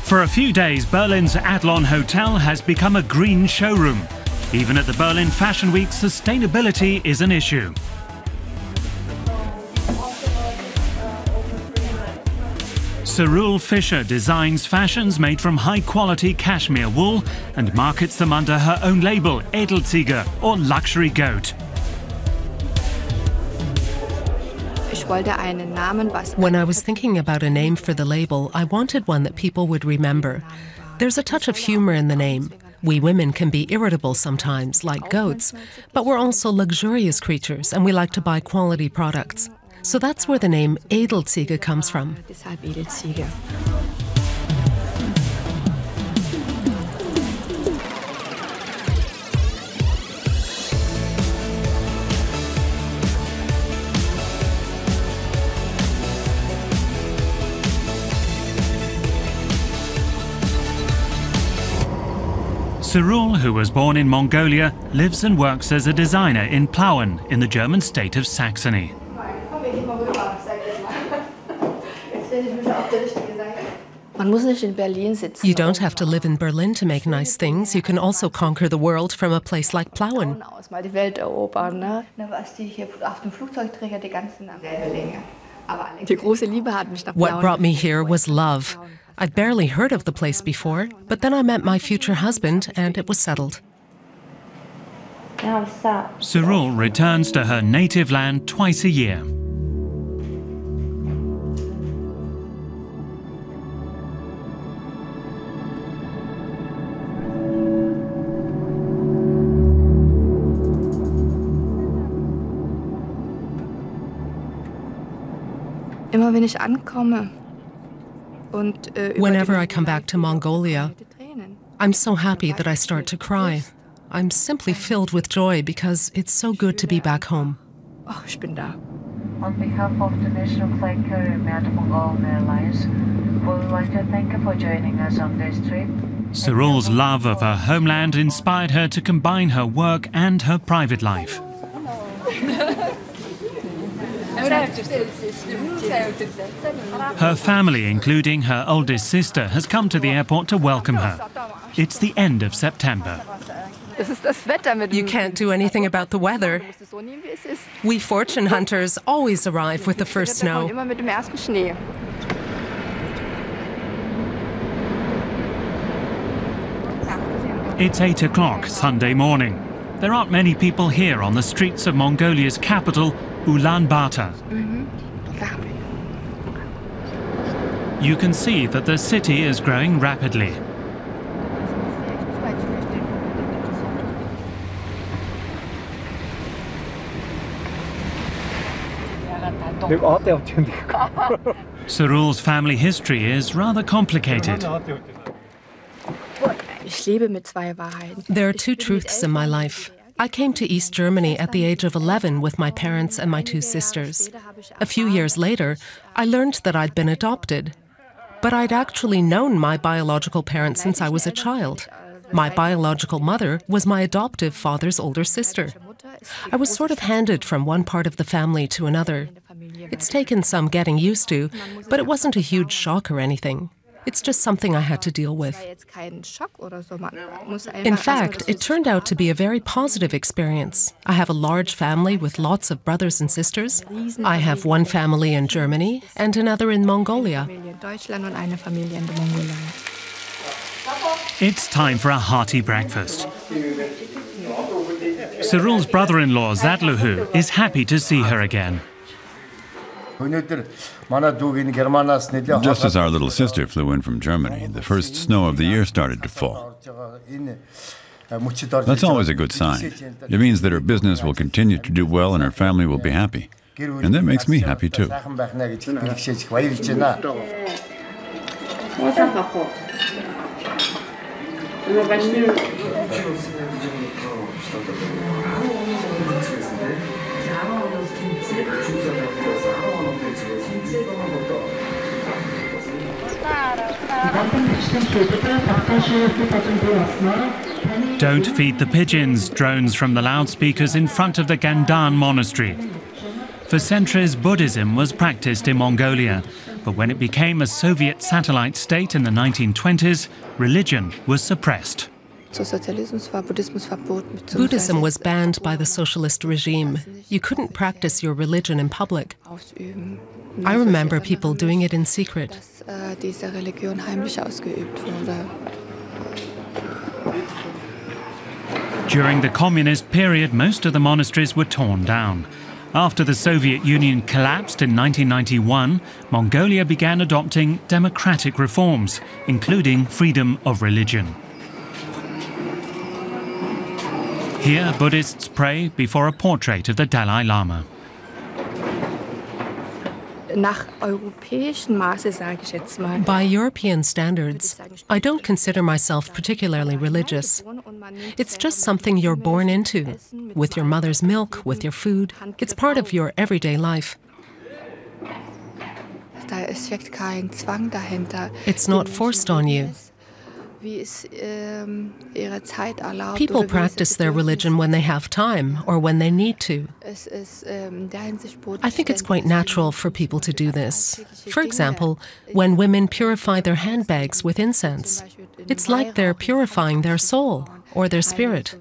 For a few days, Berlin's Adlon Hotel has become a green showroom. Even at the Berlin Fashion Week, sustainability is an issue. Saruul Fischer designs fashions made from high-quality cashmere wool and markets them under her own label, Edelziege, or luxury goat. When I was thinking about a name for the label, I wanted one that people would remember. There's a touch of humor in the name. We women can be irritable sometimes, like goats, but we're also luxurious creatures and we like to buy quality products. So that's where the name Edelziege comes from. Saruul, who was born in Mongolia, lives and works as a designer in Plauen, in the German state of Saxony. You don't have to live in Berlin to make nice things. You can also conquer the world from a place like Plauen. What brought me here was love. I'd barely heard of the place before, but then I met my future husband and it was settled. Saruul returns to her native land twice a year. Whenever I come back to Mongolia, I'm so happy that I start to cry. I'm simply filled with joy because it's so good to be back home. On behalf of the National Flight Carrier Mongolian Airlines, we would like to thank you for joining us on this trip. Saruul's love of her homeland inspired her to combine her work and her private life. Her family, including her oldest sister, has come to the airport to welcome her. It's the end of September. You can't do anything about the weather. We fortune hunters always arrive with the first snow. It's 8 o'clock Sunday morning. There aren't many people here on the streets of Mongolia's capital, Ulaanbaatar. You can see that the city is growing rapidly. Saruul's family history is rather complicated. There are two truths in my life. I came to East Germany at the age of 11 with my parents and my two sisters. A few years later, I learned that I'd been adopted. But I'd actually known my biological parents since I was a child. My biological mother was my adoptive father's older sister. I was sort of handed from one part of the family to another. It's taken some getting used to, but it wasn't a huge shock or anything. It's just something I had to deal with. In fact, it turned out to be a very positive experience. I have a large family with lots of brothers and sisters. I have one family in Germany and another in Mongolia. It's time for a hearty breakfast. Saruul's brother-in-law, Zadluhu, is happy to see her again. Just as our little sister flew in from Germany, the first snow of the year started to fall. That's always a good sign. It means that her business will continue to do well and her family will be happy. And that makes me happy too. Don't feed the pigeons, drones from the loudspeakers in front of the Gandan monastery. For centuries, Buddhism was practiced in Mongolia, but when it became a Soviet satellite state in the 1920s, religion was suppressed. Buddhism was banned by the socialist regime. You couldn't practice your religion in public. I remember people doing it in secret. During the communist period, most of the monasteries were torn down. After the Soviet Union collapsed in 1991, Mongolia began adopting democratic reforms, including freedom of religion. Here, Buddhists pray before a portrait of the Dalai Lama. By European standards, I don't consider myself particularly religious. It's just something you're born into, with your mother's milk, with your food. It's part of your everyday life. It's not forced on you. People practice their religion when they have time or when they need to. I think it's quite natural for people to do this. For example, when women purify their handbags with incense, it's like they're purifying their soul or their spirit.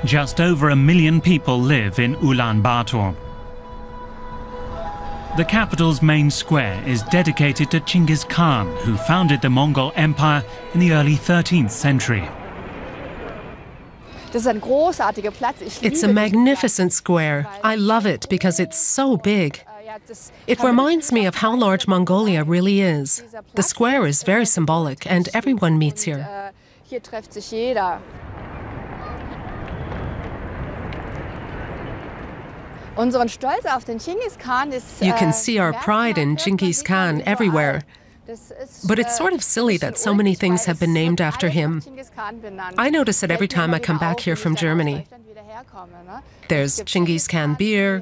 Just over 1 million people live in Ulaanbaatar. The capital's main square is dedicated to Genghis Khan, who founded the Mongol Empire in the early 13th century. It's a magnificent square. I love it because it's so big. It reminds me of how large Mongolia really is. The square is very symbolic and everyone meets here. You can see our pride in Genghis Khan everywhere. But it's sort of silly that so many things have been named after him. I notice it every time I come back here from Germany. There's Genghis Khan beer,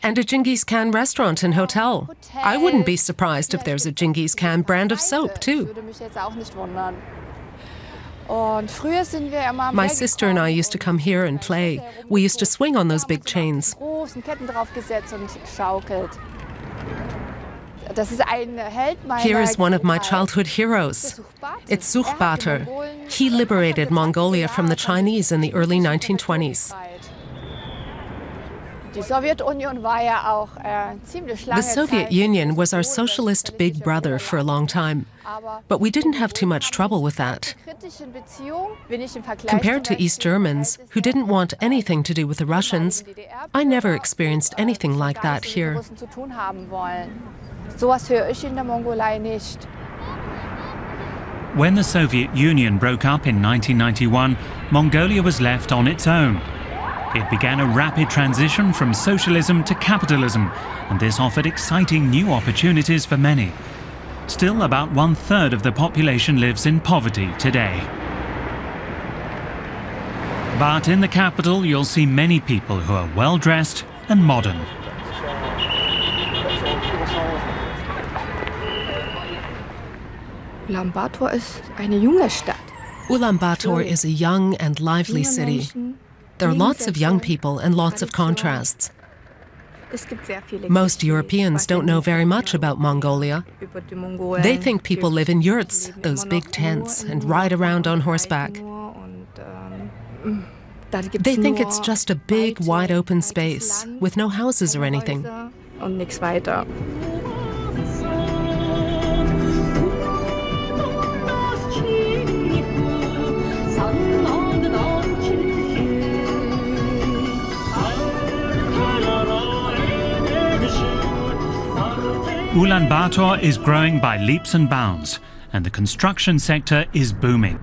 and a Genghis Khan restaurant and hotel. I wouldn't be surprised if there's a Genghis Khan brand of soap, too. My sister and I used to come here and play. We used to swing on those big chains. Here is one of my childhood heroes. It's Ulaanbaatar. He liberated Mongolia from the Chinese in the early 1920s. The Soviet Union was our socialist big brother for a long time, but we didn't have too much trouble with that. Compared to East Germans, who didn't want anything to do with the Russians, I never experienced anything like that here. When the Soviet Union broke up in 1991, Mongolia was left on its own. It began a rapid transition from socialism to capitalism, and this offered exciting new opportunities for many. Still, about 1/3 of the population lives in poverty today. But in the capital, you'll see many people who are well-dressed and modern. Ulaanbaatar is a young and lively city. There are lots of young people and lots of contrasts. Most Europeans don't know very much about Mongolia. They think people live in yurts, those big tents, and ride around on horseback. They think it's just a big, wide-open space, with no houses or anything. Ulaanbaatar is growing by leaps and bounds, and the construction sector is booming.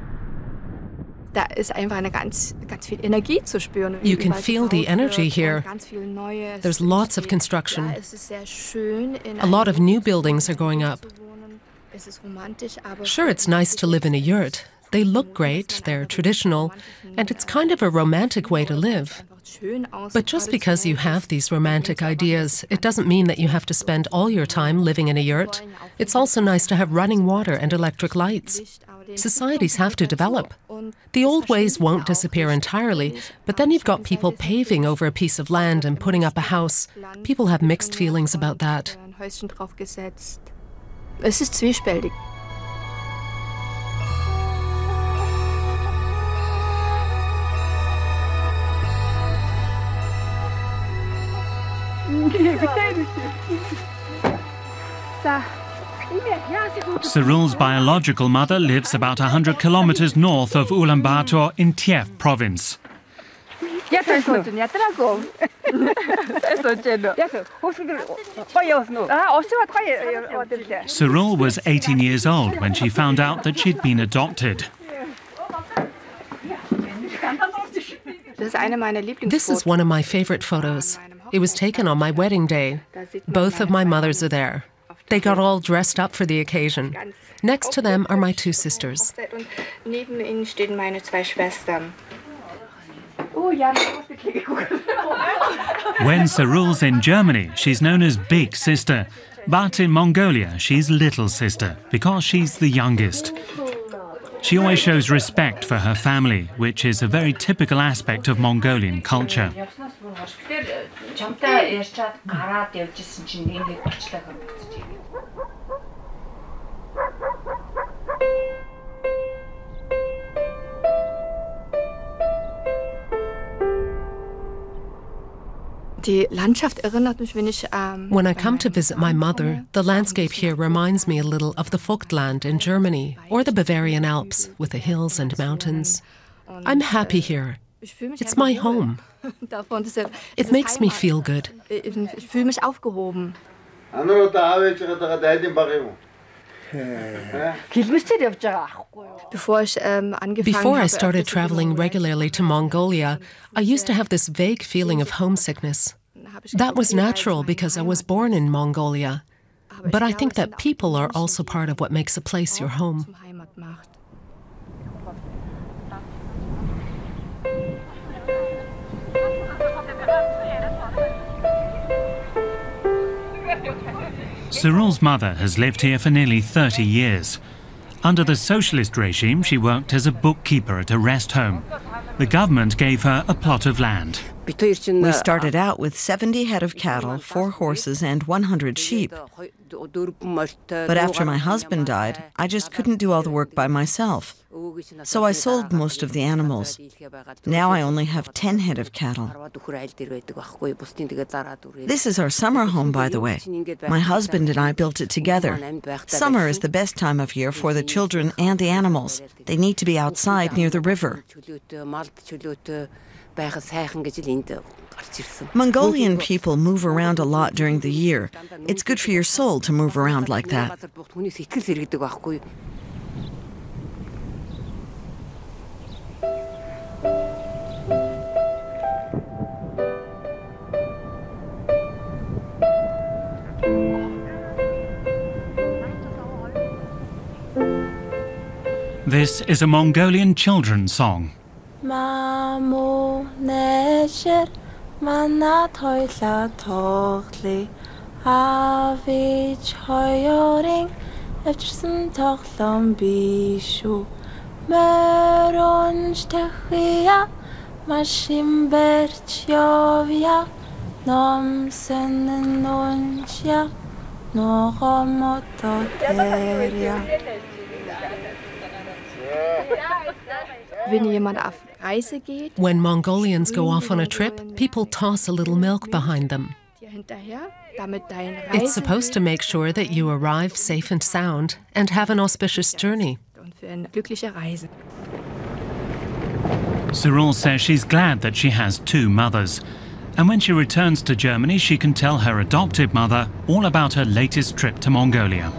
You can feel the energy here. There's lots of construction. A lot of new buildings are going up. Sure, it's nice to live in a yurt. They look great, they're traditional, and it's kind of a romantic way to live. But just because you have these romantic ideas, it doesn't mean that you have to spend all your time living in a yurt. It's also nice to have running water and electric lights. Societies have to develop. The old ways won't disappear entirely, but then you've got people paving over a piece of land and putting up a house. People have mixed feelings about that. Es ist zwiespältig. Saruul's biological mother lives about 100 kilometers north of Ulaanbaatar in Tiev province. Saruul was 18 years old when she found out that she'd been adopted. This is one of my favorite photos. It was taken on my wedding day. Both of my mothers are there. They got all dressed up for the occasion. Next to them are my two sisters. When Saruul's in Germany, she's known as Big Sister. But in Mongolia, she's Little Sister because she's the youngest. She always shows respect for her family, which is a very typical aspect of Mongolian culture. When I come to visit my mother, the landscape here reminds me a little of the Vogtland in Germany or the Bavarian Alps with the hills and mountains. I'm happy here. It's my home. It makes me feel good. Before I started traveling regularly to Mongolia, I used to have this vague feeling of homesickness. That was natural because I was born in Mongolia. But I think that people are also part of what makes a place your home. Saruul's mother has lived here for nearly 30 years. Under the socialist regime, she worked as a bookkeeper at a rest home. The government gave her a plot of land. We started out with 70 head of cattle, 4 horses, and 100 sheep. But after my husband died, I just couldn't do all the work by myself. So I sold most of the animals. Now I only have 10 head of cattle. This is our summer home, by the way. My husband and I built it together. Summer is the best time of year for the children and the animals. They need to be outside near the river. Mongolian people move around a lot during the year. It's good for your soul to move around like that. This is a Mongolian children's song. When Mongolians go off on a trip, people toss a little milk behind them. It's supposed to make sure that you arrive safe and sound and have an auspicious journey. Saruul says she's glad that she has 2 mothers. And when she returns to Germany, she can tell her adoptive mother all about her latest trip to Mongolia.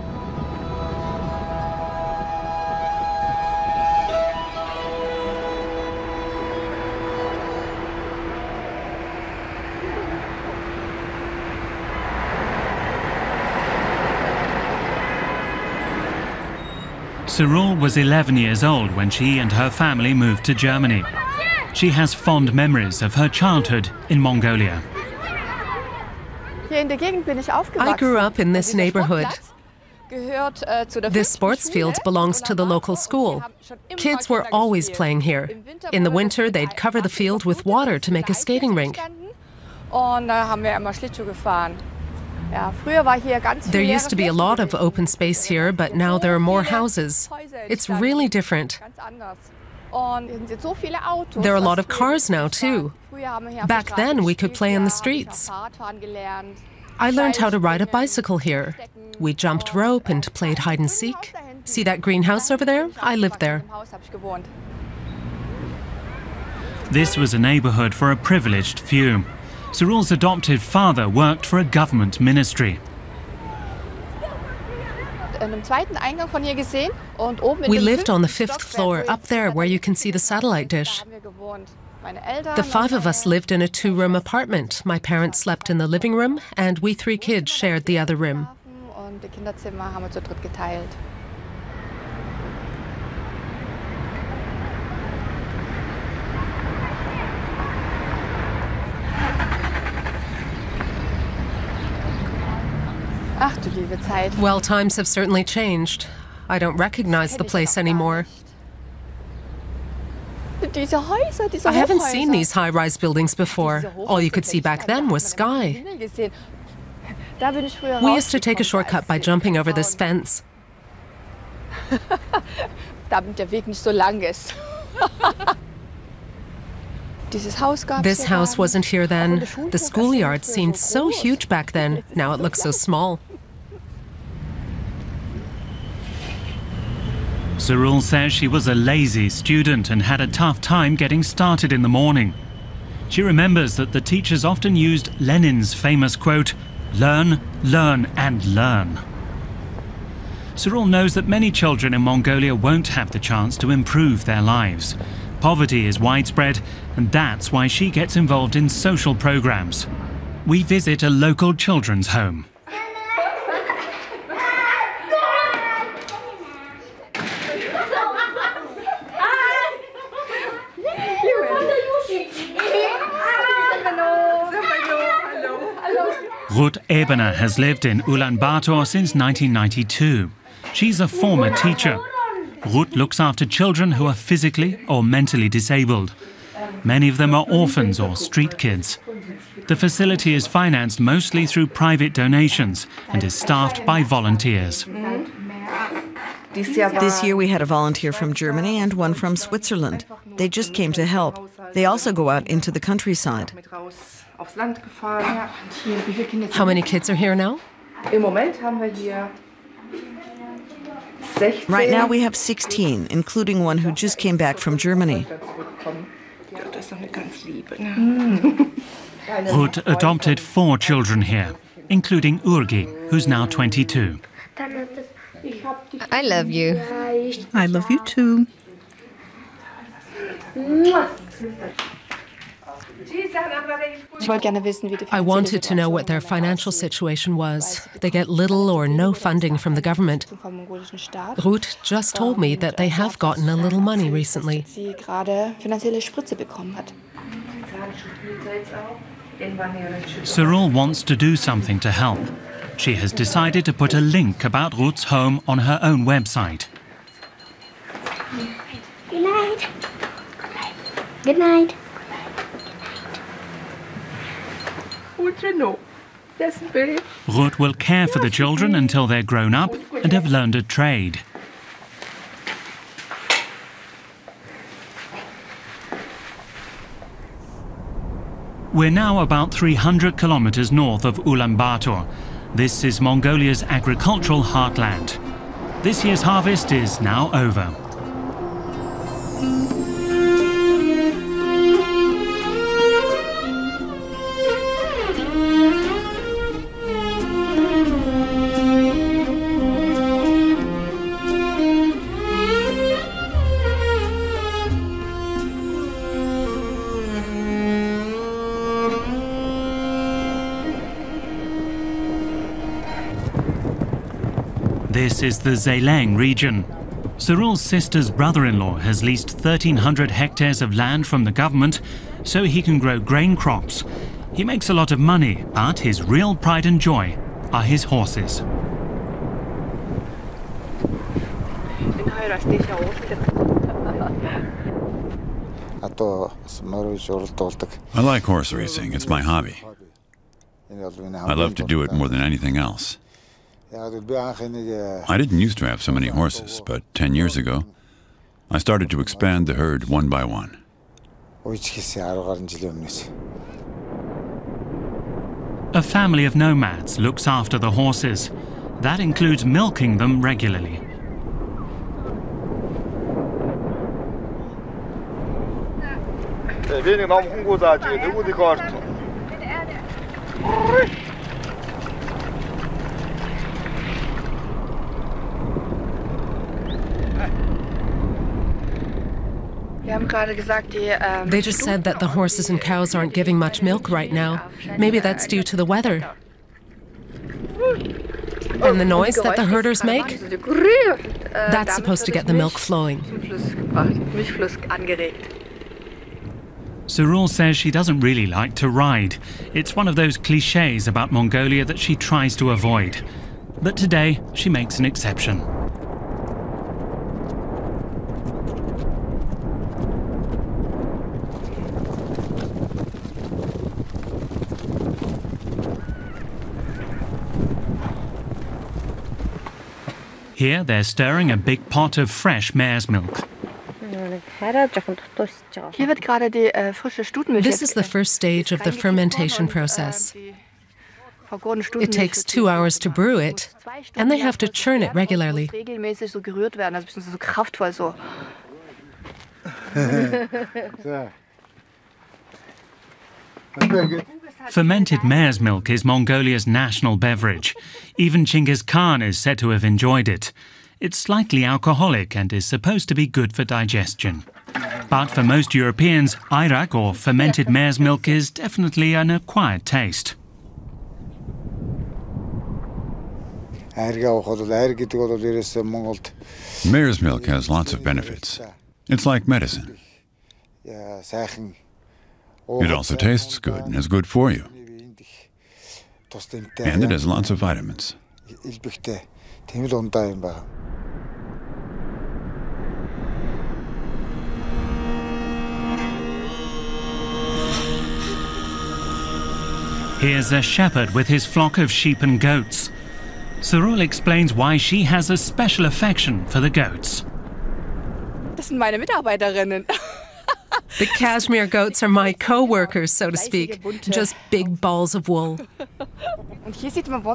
Saruul was 11 years old when she and her family moved to Germany. She has fond memories of her childhood in Mongolia. I grew up in this neighborhood. This sports field belongs to the local school. Kids were always playing here. In the winter, they'd cover the field with water to make a skating rink. There used to be a lot of open space here, but now there are more houses. It's really different. There are a lot of cars now, too. Back then, we could play in the streets. I learned how to ride a bicycle here. We jumped rope and played hide and seek. See that greenhouse over there? I lived there. This was a neighborhood for a privileged few. Saruul's adopted father worked for a government ministry. We lived on the 5th floor, up there where you can see the satellite dish. The 5 of us lived in a 2-room apartment. My parents slept in the living room, and we 3 kids shared the other room. Well, times have certainly changed. I don't recognize the place anymore. I haven't seen these high-rise buildings before. All you could see back then was sky. We used to take a shortcut by jumping over this fence. This house wasn't here then. The schoolyard seemed so huge back then. Now it looks so small. Saruul says she was a lazy student and had a tough time getting started in the morning. She remembers that the teachers often used Lenin's famous quote, "Learn, learn and learn." Saruul knows that many children in Mongolia won't have the chance to improve their lives. Poverty is widespread, and that's why she gets involved in social programs. We visit a local children's home. Ruth Ebener has lived in Ulaanbaatar since 1992. She's a former teacher. Ruth looks after children who are physically or mentally disabled. Many of them are orphans or street kids. The facility is financed mostly through private donations and is staffed by volunteers. This year we had a volunteer from Germany and one from Switzerland. They just came to help. They also go out into the countryside. How many kids are here now? Right now we have 16, including one who just came back from Germany. Ruth adopted 4 children here, including Urgi, who's now 22. I love you. I love you too. I wanted to know what their financial situation was. They get little or no funding from the government. Ruth just told me that they have gotten a little money recently. Saruul wants to do something to help. She has decided to put a link about Ruth's home on her own website. Good night. Good night. Ruth will care for the children until they're grown up and have learned a trade. We're now about 300 kilometers north of Ulaanbaatar. This is Mongolia's agricultural heartland. This year's harvest is now over. This is the Zhejiang region. Saruul's sister's brother-in-law has leased 1,300 hectares of land from the government so he can grow grain crops. He makes a lot of money, but his real pride and joy are his horses. I like horse racing. It's my hobby. I love to do it more than anything else. I didn't used to have so many horses, but 10 years ago, I started to expand the herd one by one. A family of nomads looks after the horses. That includes milking them regularly. They just said that the horses and cows aren't giving much milk right now. Maybe that's due to the weather. And the noise that the herders make? That's supposed to get the milk flowing. Saruul says she doesn't really like to ride. It's one of those cliches about Mongolia that she tries to avoid. But today, she makes an exception. Here, they're stirring a big pot of fresh mare's milk. This is the first stage of the fermentation process. It takes 2 hours to brew it, and they have to churn it regularly. Fermented mare's milk is Mongolia's national beverage. Even Genghis Khan is said to have enjoyed it. It's slightly alcoholic and is supposed to be good for digestion. But for most Europeans, ayrak, or fermented mare's milk, is definitely an acquired taste. Mare's milk has lots of benefits. It's like medicine. It also tastes good and is good for you. And it has lots of vitamins. Here's a shepherd with his flock of sheep and goats. Saruul explains why she has a special affection for the goats. Das sind meine Mitarbeiterinnen. The Cashmere Goats are my co-workers, so to speak, just big balls of wool.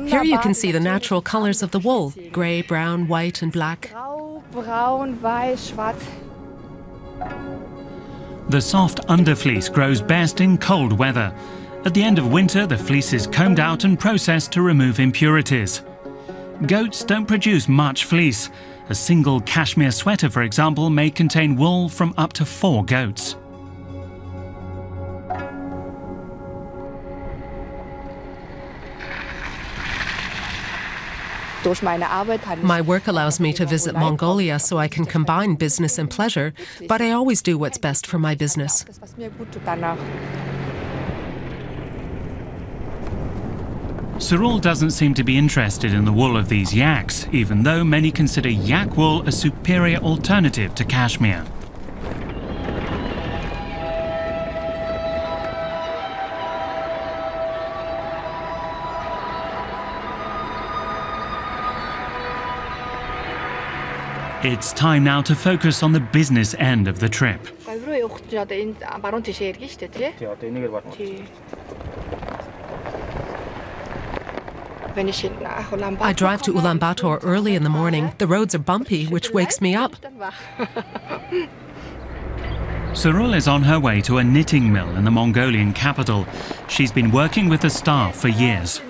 Here you can see the natural colors of the wool, grey, brown, white and black. The soft underfleece grows best in cold weather. At the end of winter, the fleece is combed out and processed to remove impurities. Goats don't produce much fleece. A single cashmere sweater, for example, may contain wool from up to 4 goats. My work allows me to visit Mongolia so I can combine business and pleasure, but I always do what's best for my business. Saruul doesn't seem to be interested in the wool of these yaks, even though many consider yak wool a superior alternative to cashmere. It's time now to focus on the business end of the trip. I drive to Ulaanbaatar early in the morning. The roads are bumpy, which wakes me up. Saruul is on her way to a knitting mill in the Mongolian capital. She's been working with the staff for years.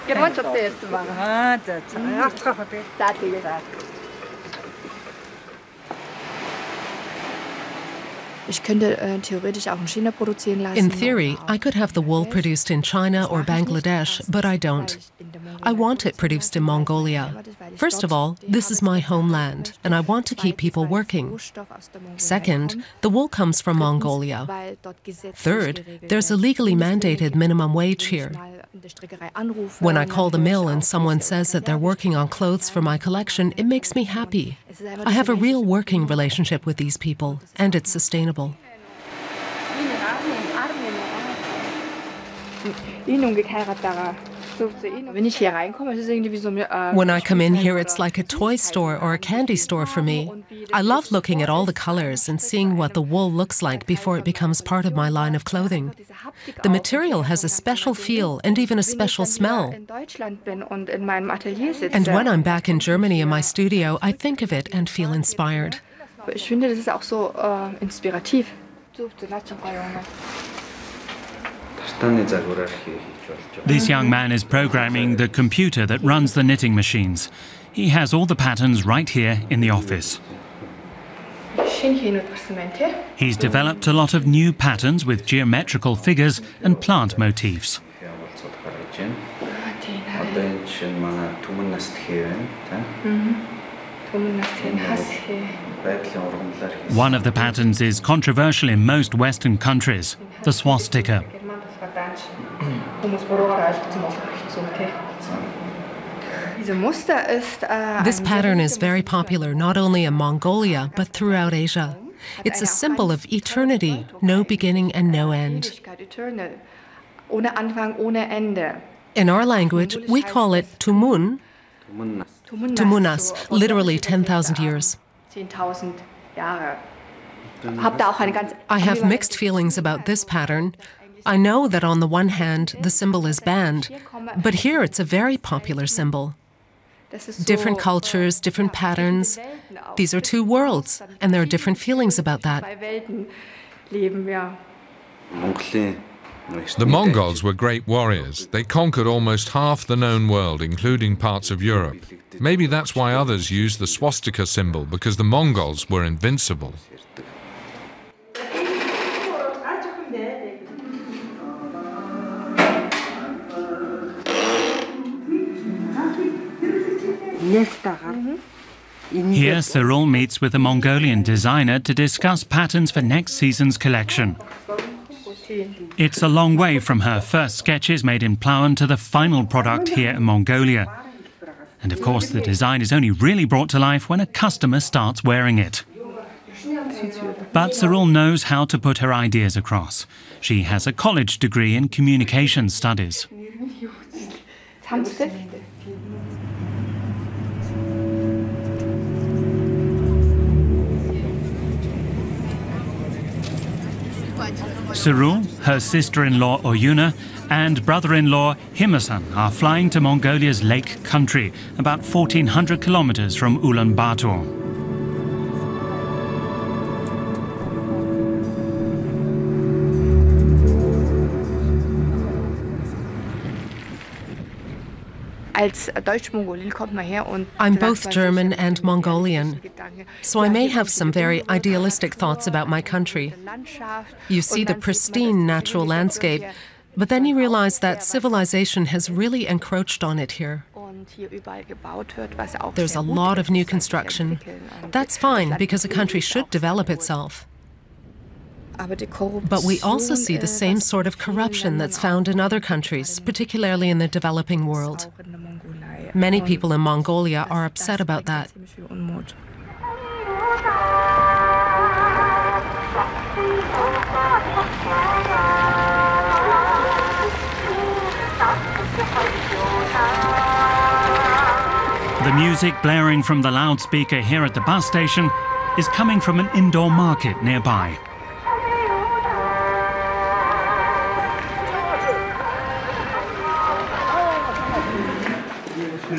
In theory, I could have the wool produced in China or Bangladesh, but I don't. I want it produced in Mongolia. First of all, this is my homeland, and I want to keep people working. Second, the wool comes from Mongolia. Third, there's a legally mandated minimum wage here. When I call the mill and someone says that they're working on clothes for my collection, it makes me happy. I have a real working relationship with these people, and it's sustainable. When I come in here, it's like a toy store or a candy store for me. I love looking at all the colors and seeing what the wool looks like before it becomes part of my line of clothing. The material has a special feel and even a special smell. And when I'm back in Germany in my studio, I think of it and feel inspired. This young man is programming the computer that runs the knitting machines. He has all the patterns right here in the office. He's developed a lot of new patterns with geometrical figures and plant motifs. One of the patterns is controversial in most Western countries, the swastika. This pattern is very popular not only in Mongolia, but throughout Asia. It's a symbol of eternity, no beginning and no end. In our language, we call it tumun, tumunas, literally 10,000 years. I have mixed feelings about this pattern. I know that on the one hand, the symbol is banned, but here it's a very popular symbol. Different cultures, different patterns. These are two worlds, and there are different feelings about that. The Mongols were great warriors. They conquered almost half the known world, including parts of Europe. Maybe that's why others use the swastika symbol, because the Mongols were invincible. Here, Saruul meets with a Mongolian designer to discuss patterns for next season's collection. It's a long way from her first sketches made in Plauen to the final product here in Mongolia. And of course, the design is only really brought to life when a customer starts wearing it. But Saruul knows how to put her ideas across. She has a college degree in communication studies. Saruul, her sister-in-law Oyuna, and brother-in-law Himasan are flying to Mongolia's lake country, about 1,400 kilometers from Ulaanbaatar. I'm both German and Mongolian, so I may have some very idealistic thoughts about my country. You see the pristine natural landscape, but then you realize that civilization has really encroached on it here. There's a lot of new construction. That's fine, because a country should develop itself. But we also see the same sort of corruption that's found in other countries, particularly in the developing world. Many people in Mongolia are upset about that. The music blaring from the loudspeaker here at the bus station is coming from an indoor market nearby.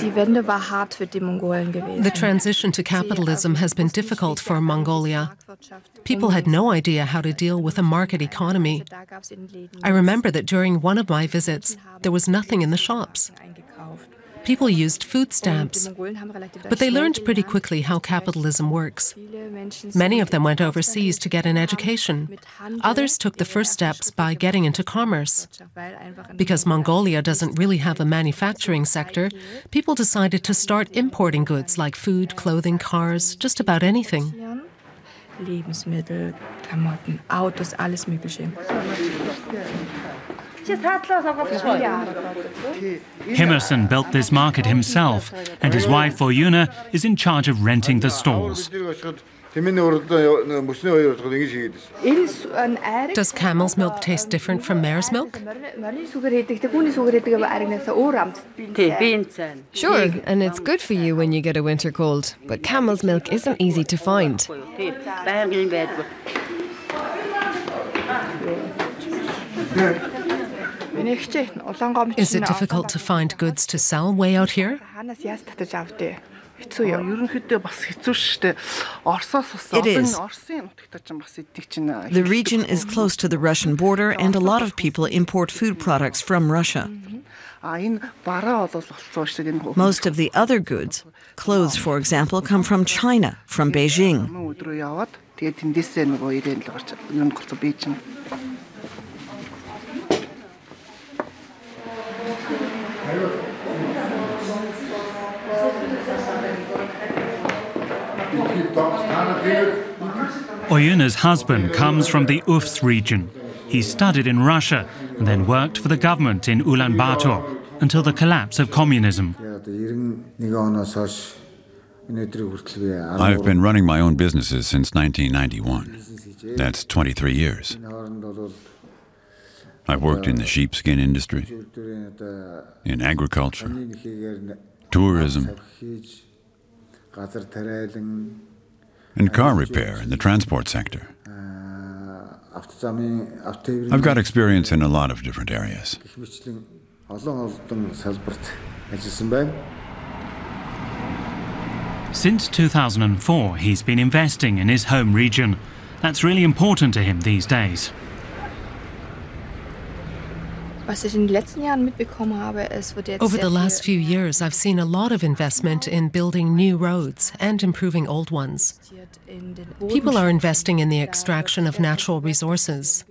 The transition to capitalism has been difficult for Mongolia. People had no idea how to deal with a market economy. I remember that during one of my visits, there was nothing in the shops. People used food stamps. But they learned pretty quickly how capitalism works. Many of them went overseas to get an education. Others took the first steps by getting into commerce. Because Mongolia doesn't really have a manufacturing sector, people decided to start importing goods like food, clothing, cars, just about anything. Lebensmittel, Klamotten, Autos, alles Mögliche. Himerson built this market himself, and his wife Oyuna is in charge of renting the stalls. Does camel's milk taste different from mare's milk? Sure, and it's good for you when you get a winter cold, but camel's milk isn't easy to find. Is it difficult to find goods to sell way out here? It is. The region is close to the Russian border, and a lot of people import food products from Russia. Most of the other goods, clothes for example, come from China, from Beijing. Oyuna's husband comes from the Ufs region. He studied in Russia and then worked for the government in Ulaanbaatar until the collapse of communism. I've been running my own businesses since 1991. That's 23 years. I've worked in the sheepskin industry, in agriculture, tourism, and car repair in the transport sector. I've got experience in a lot of different areas. Since 2004, he's been investing in his home region. That's really important to him these days. Over the last few years, I've seen a lot of investment in building new roads and improving old ones. People are investing in the extraction of natural resources.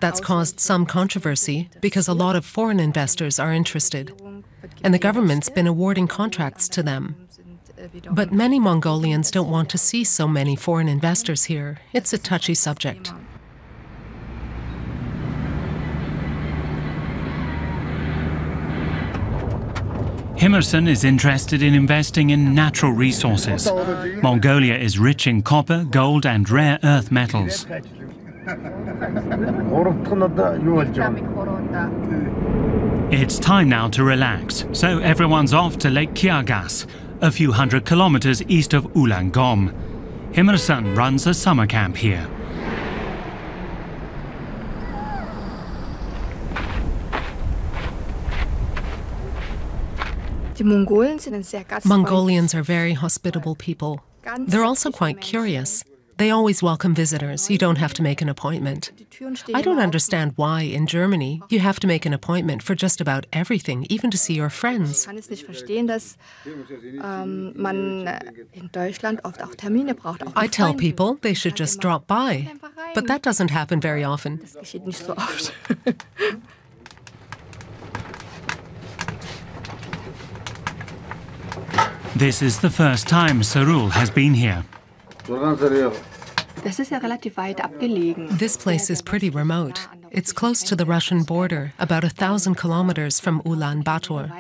That's caused some controversy because a lot of foreign investors are interested, and the government's been awarding contracts to them. But many Mongolians don't want to see so many foreign investors here. It's a touchy subject. Himerson is interested in investing in natural resources. Mongolia is rich in copper, gold and rare earth metals. It's time now to relax, so everyone's off to Lake Kyagas, a few hundred kilometers east of Ulaanbaatar. Himerson runs a summer camp here. Mongolians are very hospitable people. They're also quite curious. They always welcome visitors. You don't have to make an appointment. I don't understand why in Germany you have to make an appointment for just about everything, even to see your friends. I tell people they should just drop by, but that doesn't happen very often. This is the first time Saruul has been here. This place is pretty remote. It's close to the Russian border, about 1,000 kilometers from Ulaanbaatar.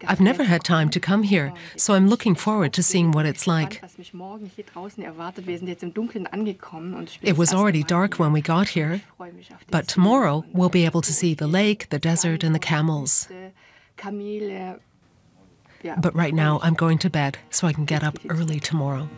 I've never had time to come here, so I'm looking forward to seeing what it's like. It was already dark when we got here, but tomorrow we'll be able to see the lake, the desert, and the camels. But right now I'm going to bed so I can get up early tomorrow.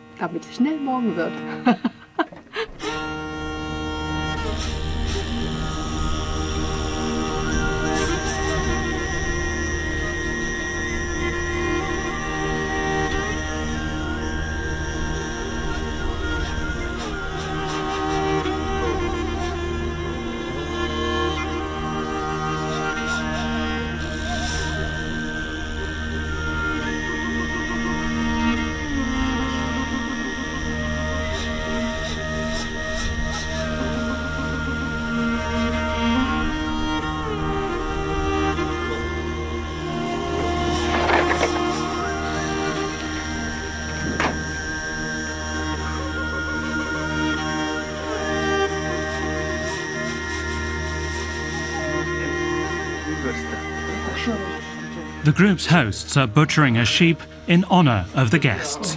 The group's hosts are butchering a sheep in honor of the guests.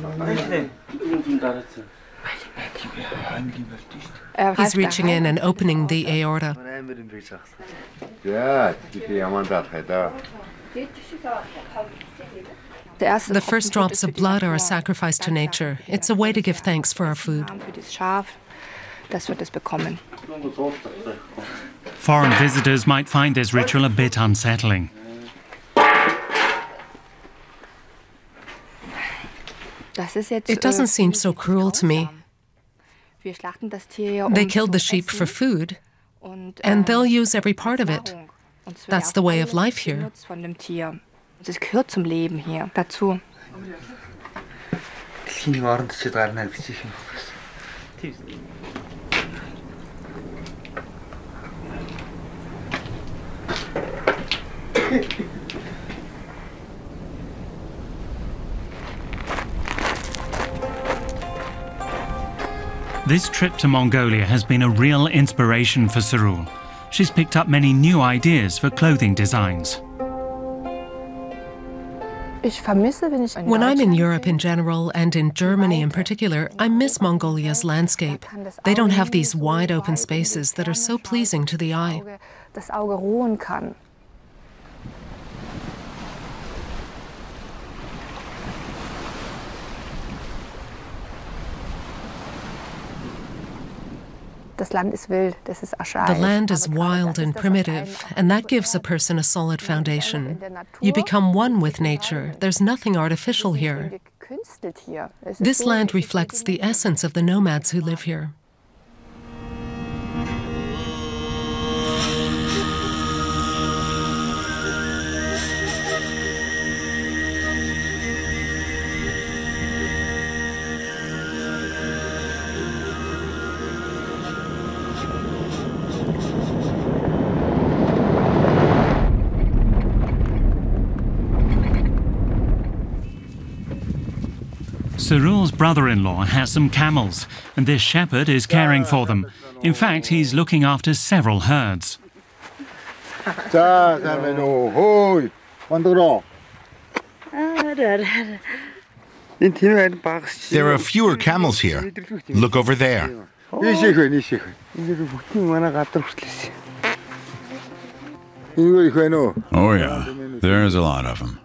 He's reaching in and opening the aorta. The first drops of blood are a sacrifice to nature. It's a way to give thanks for our food. Foreign visitors might find this ritual a bit unsettling. It doesn't seem so cruel to me. They killed the sheep for food, and they'll use every part of it. That's the way of life here. This trip to Mongolia has been a real inspiration for Saruul. She's picked up many new ideas for clothing designs. When I'm in Europe in general, and in Germany in particular, I miss Mongolia's landscape. They don't have these wide open spaces that are so pleasing to the eye. The land is wild and primitive, and that gives a person a solid foundation. You become one with nature. There's nothing artificial here. This land reflects the essence of the nomads who live here. Saruul's brother-in-law has some camels, and this shepherd is caring for them. In fact, he's looking after several herds. There are fewer camels here. Look over there. Oh yeah, there's a lot of them.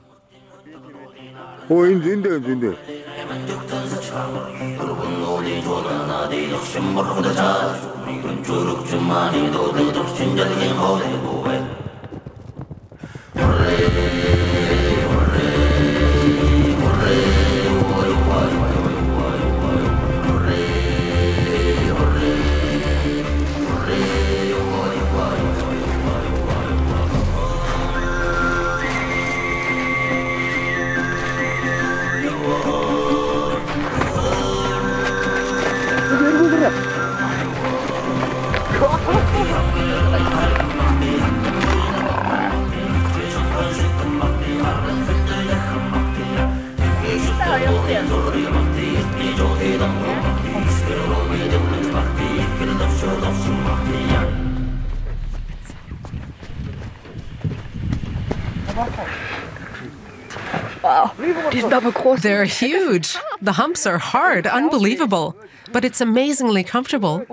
They're huge. The humps are hard, unbelievable. But it's amazingly comfortable.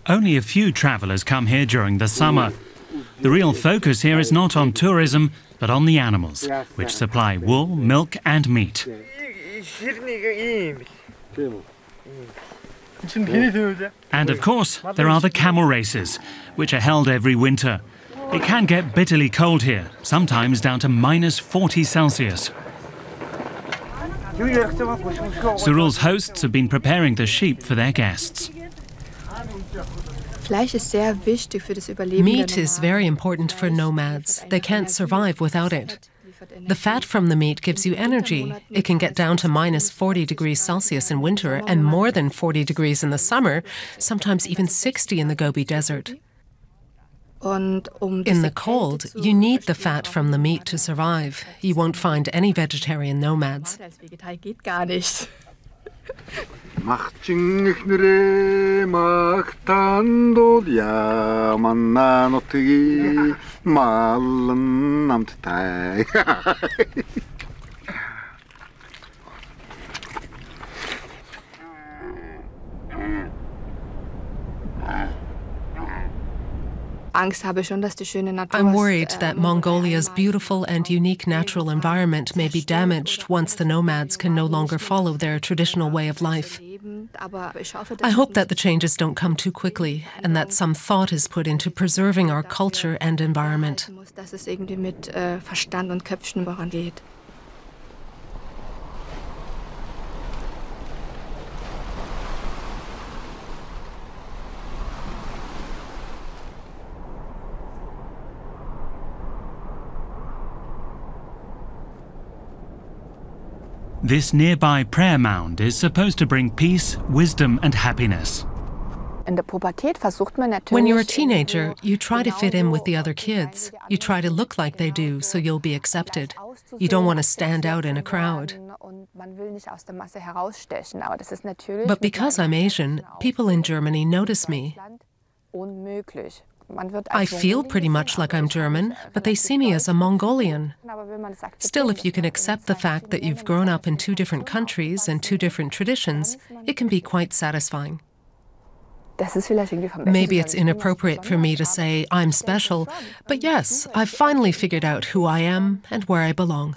Only a few travellers come here during the summer. The real focus here is not on tourism, but on the animals, which supply wool, milk and meat. And of course, there are the camel races, which are held every winter. It can get bitterly cold here, sometimes down to -40 Celsius. Saruul's hosts have been preparing the sheep for their guests. Meat is very important for nomads. They can't survive without it. The fat from the meat gives you energy. It can get down to -40 degrees Celsius in winter and more than 40 degrees in the summer, sometimes even 60 in the Gobi Desert. In the cold, you need the fat from the meat to survive. You won't find any vegetarian nomads. I'm worried that Mongolia's beautiful and unique natural environment may be damaged once the nomads can no longer follow their traditional way of life. I hope that the changes don't come too quickly and that some thought is put into preserving our culture and environment. This nearby prayer mound is supposed to bring peace, wisdom and happiness. When you're a teenager, you try to fit in with the other kids. You try to look like they do so you'll be accepted. You don't want to stand out in a crowd. But because I'm Asian, people in Germany notice me. I feel pretty much like I'm German, but they see me as a Mongolian. Still, if you can accept the fact that you've grown up in two different countries and two different traditions, it can be quite satisfying. Maybe it's inappropriate for me to say I'm special, but yes, I've finally figured out who I am and where I belong.